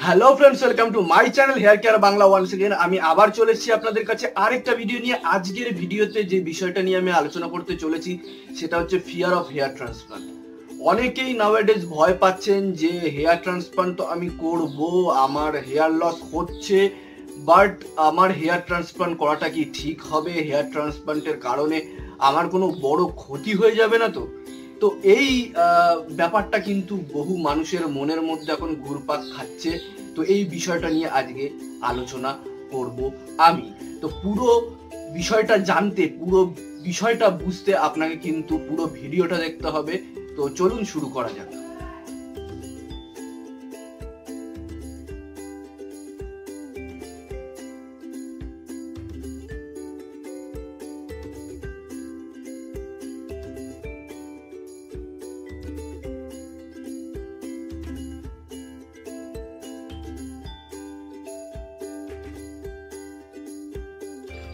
Hello friends, welcome to my channel hair care Bangla. Once again আমি আবার চলে এসেছি আপনাদের কাছে আরেকটা ভিডিও নিয়ে। আজকের ভিডিওতে যে বিষয়টা নিয়ে আমি আলোচনা করতে চলেছি সেটা হচ্ছে ফিয়ার অফ হেয়ার ট্রান্সপ্লান্ট। অনেকেই নাওয়াডেজ ভয় পাচ্ছেন যে হেয়ার ট্রান্সপ্লান্ট তো আমি করব, আমার হেয়ার লস হচ্ছে, বাট আমার হেয়ার ট্রান্সপ্লান্ট করাটা কি ঠিক হবে? হেয়ার ট্রান্সপ্লান্টের কারণে আমার কোনো বড় ক্ষতি হয়ে যাবে না তো? তো এই ব্যাপারটা কিন্তু বহু মানুষের মনের মধ্যে এখন ঘুরপাক খাচ্ছে। তো এই বিষয়টা নিয়ে আজকে আলোচনা করব আমি। তো পুরো বিষয়টা জানতে, পুরো বিষয়টা বুঝতে আপনাকে কিন্তু পুরো ভিডিওটা দেখতে হবে। তো চলুন শুরু করা যাক।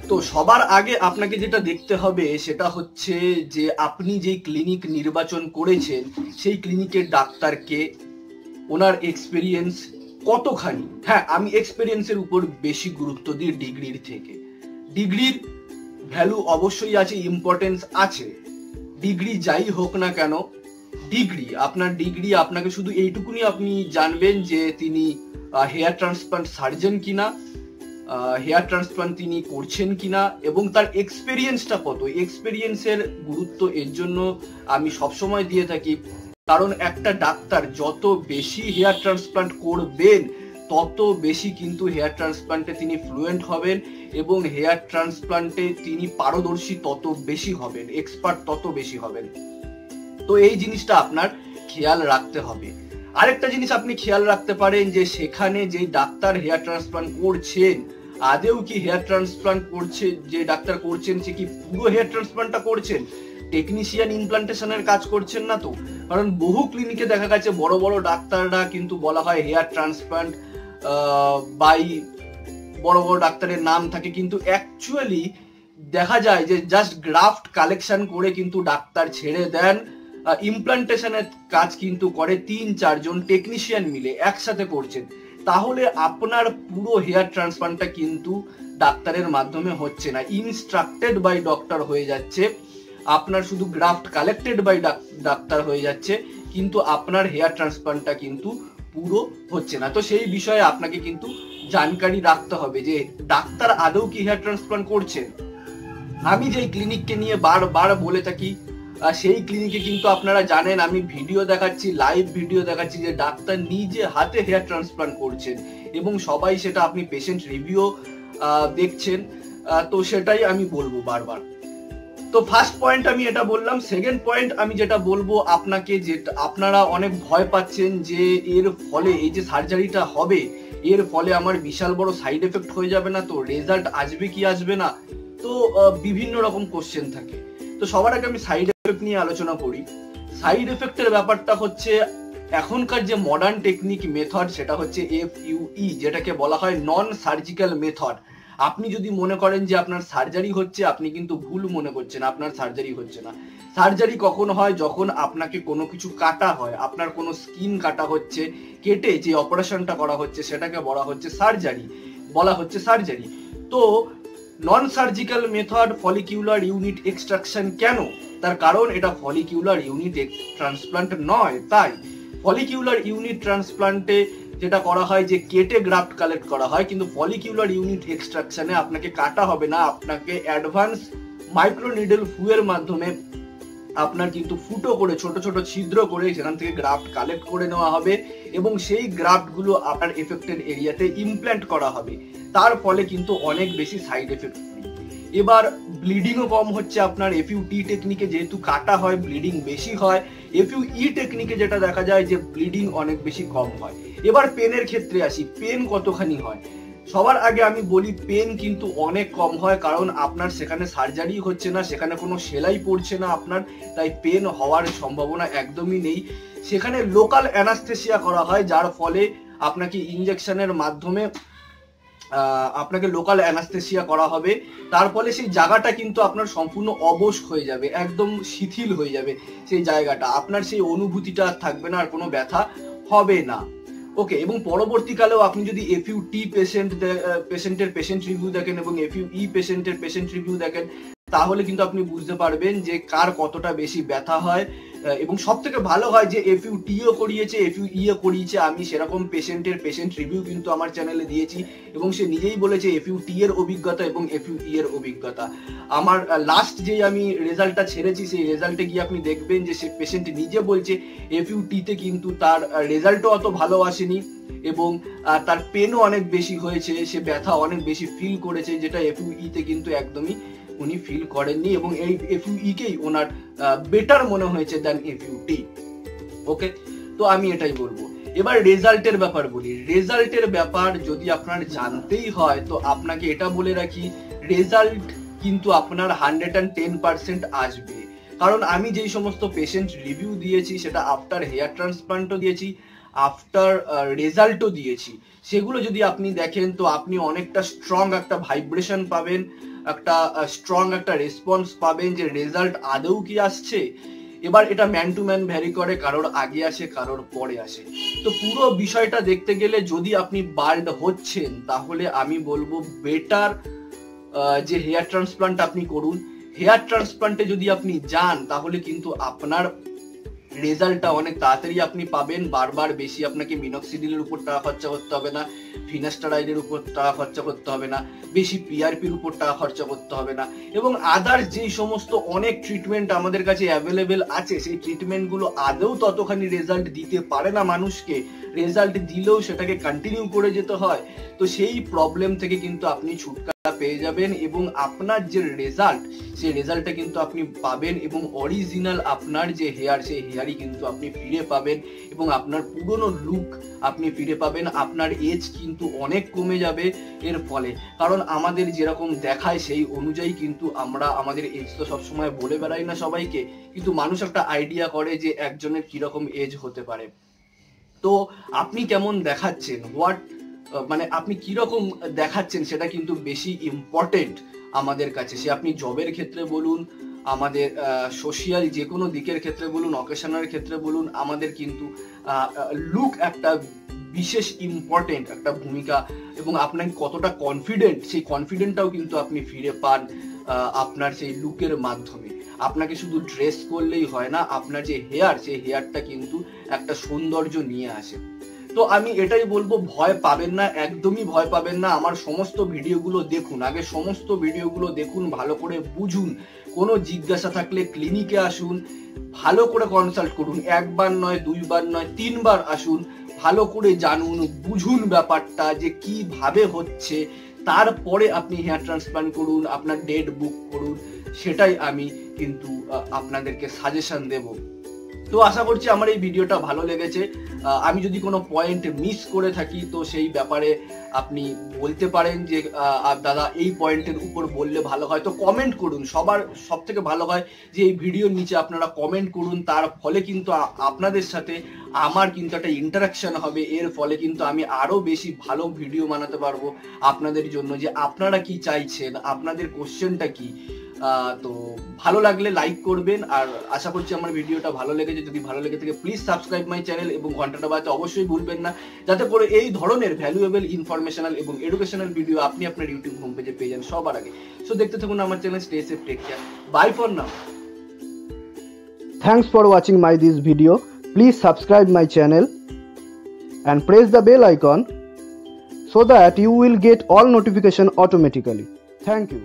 তো সবার আগে আপনাকে যেটা দেখতে হবে সেটা হচ্ছে যে আপনি যেই ক্লিনিক নির্বাচন করেছেন সেই ক্লিনিকের ডাক্তারকে, ওনার এক্সপিরিয়েন্স কতখানি। হ্যাঁ, আমি এক্সপিরিয়েন্সের উপর বেশি গুরুত্ব দিই ডিগ্রির থেকে। ডিগ্রির ভ্যালু অবশ্যই আছে, ইম্পর্টেন্স আছে। ডিগ্রি যাই হোক না কেন, ডিগ্রি আপনাকে শুধু এইটুকুনি আপনি জানবেন যে তিনি হেয়ার ট্রান্সপ্লান্ট সার্জন কিনা, হেয়ার ট্রান্সপ্লান্ট তিনি করছেন কিনা, এবং তার এক্সপেরিয়েন্সটা কত। এক্সপেরিয়েন্সের গুরুত্ব এর জন্য আমি সবসময় দিয়ে থাকি, কারণ একটা ডাক্তার যত বেশি হেয়ার ট্রান্সপ্লান্ট করবেন তত বেশি কিন্তু হেয়ার ট্রান্সপ্লান্টে তিনি ফ্লুয়েন্ট হবেন, এবং হেয়ার ট্রান্সপ্লান্টে তিনি পারদর্শী তত বেশি হবেন, এক্সপার্ট তত বেশি হবেন। তো এই জিনিসটা আপনার খেয়াল রাখতে হবে। আরেকটা জিনিস আপনি খেয়াল রাখতে পারেন যে সেখানে যে ডাক্তার হেয়ার ট্রান্সপ্লান্ট করছেন আদেও কি হেয়ার ট্রান্সপ্লান্ট করছে, যে ডাক্তার করছেন সে কি পুরো হেয়ার ট্রান্সপ্লান্টটা করছেন, টেকনিশিয়ান ইমপ্লান্টেশনের কাজ করছেন না তো? কারণ বহু ক্লিনিকে দেখা গেছে বড় বড় ডাক্তাররা কিন্তু বলা হয় হেয়ার ট্রান্সপ্লান্ট বাই বড় বড় ডাক্তারের নাম থাকে, কিন্তু অ্যাকচুয়ালি দেখা যায় যে জাস্ট গ্রাফট কালেকশন করে কিন্তু ডাক্তার ছেড়ে দেন। ইমপ্লান্টেশনের কাজ কিন্তু করে ৩-৪ জন টেকনিশিয়ান মিলে একসাথে করছেন। তাহলে আপনার পুরো হেয়ার ট্রান্সপ্লান্টটা কিন্তু ডাক্তারের মাধ্যমে হচ্ছে না, ইনস্ট্রাক্টেড বাই ডক্টর হয়ে যাচ্ছে, আপনার শুধু গ্রাফট কালেক্টেড বাই ডাক্তার হয়ে যাচ্ছে, কিন্তু আপনার হেয়ার ট্রান্সপ্লান্টটা কিন্তু পুরো হচ্ছে না। তো সেই বিষয়ে আপনাকে কিন্তু জানকারি রাখতে হবে যে ডাক্তার আদৌ কি হেয়ার ট্রান্সপ্লান্ট করছেন। আমি যেই ক্লিনিককে নিয়ে বারবার বলে থাকি সেই ক্লিনিকে কিন্তু আপনারা জানেন আমি ভিডিও দেখাচ্ছি, লাইভ ভিডিও দেখাচ্ছি যে ডাক্তার নিজে হাতে হেয়ার ট্রান্সপ্লান্ট করছেন, এবং সবাই সেটা আপনি পেশেন্ট রিভিউ দেখছেন। তো সেটাই আমি বলবো বারবার। তো ফার্স্ট পয়েন্ট আমি এটা বললাম। সেকেন্ড পয়েন্ট আমি যেটা বলবো আপনাকে, যে আপনারা অনেক ভয় পাচ্ছেন যে এর ফলে এই যে সার্জারিটা হবে এর ফলে আমার বিশাল বড় সাইড এফেক্ট হয়ে যাবে না তো, রেজাল্ট আসবে কি আসবে না, তো বিভিন্ন রকম কোশ্চেন থাকে। তো সবার আগে আমি সাইড এফেক্ট নিয়ে আলোচনা করি। সাইড এফেক্টের ব্যাপারটা হচ্ছে এখনকার যে মডার্ন টেকনিক মেথড সেটা হচ্ছে FUE, যেটাকে বলা হয় নন সার্জিক্যাল মেথড। আপনি যদি মনে করেন যে আপনার সার্জারি হচ্ছে, আপনি কিন্তু ভুল মনে করছেন, আপনার সার্জারি হচ্ছে না। সার্জারি কখন হয়? যখন আপনাকে কোনো কিছু কাটা হয়, আপনার কোনো স্কিন কাটা হচ্ছে, কেটে যে অপারেশনটা করা হচ্ছে সেটাকে বলা হচ্ছে সার্জারি। তো non surgical method follicular unit extraction কেন? তার কারণ এটা ফলিকিউলার ইউনিট ট্রান্সপ্লান্ট নয়। তাই ফলিকিউলার ইউনিট ট্রান্সপ্লান্টে যেটা করা হয় যে কেটে গ্রাফট কালেক্ট করা হয়, কিন্তু ফলিকিউলার ইউনিট এক্সট্রাকশনে আপনাকে কাটা হবে না, আপনাকে অ্যাডভান্স মাইক্রো নিডল ফুয়ের মাধ্যমে আপনার কিন্তু ফুটো করে ছোট ছোট ছিদ্র করে সেখান থেকে গ্রাফট কালেক্ট করে নেওয়া হবে, এবং সেই গ্রাফটগুলো আপনার এফেক্টেড এরিয়াতে ইমপ্ল্যান্ট করা হবে। তার ফলে কিন্তু অনেক বেশি সাইড এফেক্ট হয়। এবার ব্লিডিংও কম হচ্ছে আপনার। FUT টেকনিকে যেহেতু কাটা হয় ব্লিডিং বেশি হয়, FUE টেকনিকে যেটা দেখা যায় যে ব্লিডিং অনেক বেশি কম হয়। এবার পেনের ক্ষেত্রে আসি, পেন কতখানি হয়? সবার আগে আমি বলি পেন কিন্তু অনেক কম হয়, কারণ আপনার সেখানে সার্জারি হচ্ছে না, সেখানে কোনো সেলাই পড়ছে না আপনার, তাই পেন হওয়ার সম্ভাবনা একদমই নেই। সেখানে লোকাল অ্যানাস্থেসিয়া করা হয়, যার ফলে আপনাকে ইনজেকশনের মাধ্যমে আপনাকে লোকাল অ্যানাস্থেসিয়া করা হবে। তার ফলে সেই জায়গাটা কিন্তু আপনার সম্পূর্ণ অবশ হয়ে যাবে, একদম শিথিল হয়ে যাবে সেই জায়গাটা, আপনার সেই অনুভূতিটা থাকবে না, আর কোনো ব্যথা হবে না। ওকে, এবং পরবর্তীকালেও আপনি যদি FUT পেশেন্টের পেশেন্ট রিভিউ দেখেন এবং FUE পেশেন্টের পেশেন্ট রিভিউ দেখেন, তাহলে কিন্তু আপনি বুঝতে পারবেন যে কার কতটা বেশি ব্যথা হয়। এবং সব থেকে ভালো হয় যে FUTও করিয়েছে, FUEও করিয়েছে। আমি সেরকম পেশেন্টের পেশেন্ট রিভিউ কিন্তু আমার চ্যানেলে দিয়েছি এবং সে নিজেই বলেছে FUT এর অভিজ্ঞতা এবং FUE এর অভিজ্ঞতা। আমার লাস্ট যেই আমি রেজাল্টটা ছেড়েছি, সেই রেজাল্টে গিয়ে আপনি দেখবেন যে সে পেশেন্ট নিজে বলছে FUTতে কিন্তু তার রেজাল্টও অত ভালো আসেনি এবং তার পেনও অনেক বেশি হয়েছে, সে ব্যথা অনেক বেশি ফিল করেছে, যেটা FUEতে কিন্তু একদমই উনি ফিল করেননি এবং এই FUEকেই ওনার বেটার মনে হয়েছে দেন FUT। ওকে, তো আমি এটাই বলবো। এবার রেজাল্টের ব্যাপার বলি। রেজাল্টের ব্যাপার যদি আপনার জানতেই হয়, তো আপনাকে এটা বলে রাখি, রেজাল্ট কিন্তু আপনার 110% আসবে। কারণ আমি যেই সমস্ত পেশেন্ট রিভিউ দিয়েছি, সেটা আফটার হেয়ার ট্রান্সপ্লান্টও দিয়েছি, আফটার রেজাল্টও দিয়েছি, সেগুলো যদি আপনি দেখেন তো আপনি অনেকটা স্ট্রং একটা ভাইব্রেশন পাবেন, একটা স্ট্রং একটা রেসপন্স পাবেন যে রেজাল্ট আদৌ কি আসছে। এবার এটা ম্যান টু ম্যান ভ্যারি করে, কারোর আগে আসে কারোর পরে আসে। তো পুরো বিষয়টা দেখতে গেলে যদি আপনি বাল্ড হচ্ছেন, তাহলে আমি বলবো বেটার যে হেয়ার ট্রান্সপ্লান্ট আপনি করুন। হেয়ার ট্রান্সপ্লান্টে যদি আপনি যান, তাহলে কিন্তু আপনার রেজাল্টটা অনেক তাড়াতাড়ি আপনি পাবেন। বারবার বেশি আপনাকে মিনক্সিডিলের উপর টাকা খরচা করতে হবে না, ফিনাস্টারাইডের উপর টাকা খরচা করতে হবে না, বেশি PRPর উপর টাকা খরচা করতে হবে না, এবং আদার্স যেই সমস্ত অনেক ট্রিটমেন্ট আমাদের কাছে অ্যাভেলেবেল আছে, সেই ট্রিটমেন্টগুলো আদৌ ততখানি রেজাল্ট দিতে পারে না মানুষকে। রেজাল্ট দিলেও সেটাকে কন্টিনিউ করে যেতে হয়। তো সেই প্রবলেম থেকে কিন্তু আপনি ছুটকারা পেয়ে যাবেন এবং আপনার যে রেজাল্ট, সেই রেজাল্টটা কিন্তু আপনি পাবেন এবং অরিজিনাল আপনার যে হেয়ার, সেই হেয়ারই কিন্তু আপনি ফিরে পাবেন এবং আপনার পুরনো লুক আপনি ফিরে পাবেন। আপনার এজ কিন্তু অনেক কমে যাবে এর ফলে, কারণ আমাদের যেরকম দেখায় সেই অনুযায়ী কিন্তু আমরা আমাদের এজ তো সবসময় বলে বেড়াই না সবাইকে, কিন্তু মানুষ একটা আইডিয়া করে যে একজনের কিরকম এজ হতে পারে। তো আপনি কেমন দেখাচ্ছেন, মানে আপনি কিরকম দেখাচ্ছেন, সেটা কিন্তু বেশি ইম্পর্টেন্ট আমাদের কাছে। সে আপনি জবের ক্ষেত্রে বলুন, আমাদের সোশিয়াল যে কোনো দিকের ক্ষেত্রে বলুন, অকেশনের ক্ষেত্রে বলুন, আমাদের কিন্তু লুক একটা বিশেষ ইম্পর্টেন্ট একটা ভূমিকা। এবং আপনার কতটা কনফিডেন্ট, সেই কনফিডেন্টটাও কিন্তু আপনি ফিরে পান আপনার সেই লুকের মাধ্যমে। আপনাকে শুধু ড্রেস করলেই হয় না, আপনার যে হেয়ার, সেই হেয়ারটা কিন্তু একটা সৌন্দর্য নিয়ে আসে। তো আমি এটাই বলবো, ভয় পাবেন না, একদমই ভয় পাবেন না। আমার সমস্ত ভিডিওগুলো দেখুন, আগে সমস্ত ভিডিওগুলো দেখুন, ভালো করে বুঝুন। কোনো জিজ্ঞাসা থাকলে ক্লিনিকে আসুন, ভালো করে কনসাল্ট করুন, একবার নয়, দুইবার নয়, 3বার আসুন, ভালো করে জানুন, বুঝুন ব্যাপারটা যে কিভাবে হচ্ছে, তারপরে আপনি হেয়ার ট্রান্সপ্লান্ট করুন, আপনার ডেট বুক করুন। সেটাই আমি কিন্তু আপনাদেরকে সাজেশন দেব। তো আশা করছি আমার এই ভিডিওটা ভালো লেগেছে। আমি যদি কোনো পয়েন্ট মিস করে থাকি, তো সেই ব্যাপারে আপনি বলতে পারেন যে দাদা এই পয়েন্টের উপর বললে ভালো হয়। তো কমেন্ট করুন, সব থেকে ভালো হয় যে এই ভিডিওর নিচে আপনারা কমেন্ট করুন। তার ফলে কিন্তু আপনাদের সাথে আমার কিন্তু একটা ইন্টারাকশন হবে। এর ফলে কিন্তু আমি আরো বেশি ভালো ভিডিও বানাতে পারবো আপনাদের জন্য, যে আপনারা কি চাইছেন, আপনাদের কোশ্চেনটা কি। তো ভালো লাগলে লাইক করবেন, আর আশা করছি আমার ভিডিওটা ভালো লেগেছে। যদি ভালো লেগে থাকে প্লিজ সাবস্ক্রাইব মাই চ্যানেল এবং ঘন্টাটা বাজাতে অবশ্যই ভুলবেন না, যাতে করে এই ধরনের ভ্যালুয়েবল, ইনফরমেশনাল এবং এডুকেশনাল ভিডিও আপনি আপনার ইউটিউব হোম পেজে পেয়ে যান সবার আগে। সো দেখতে থাকুন আমার channel. Stay safe, take care, bye for now. Thanks for watching this video. Please subscribe my channel and press the bell icon so that you will get all notification automatically. Thank you.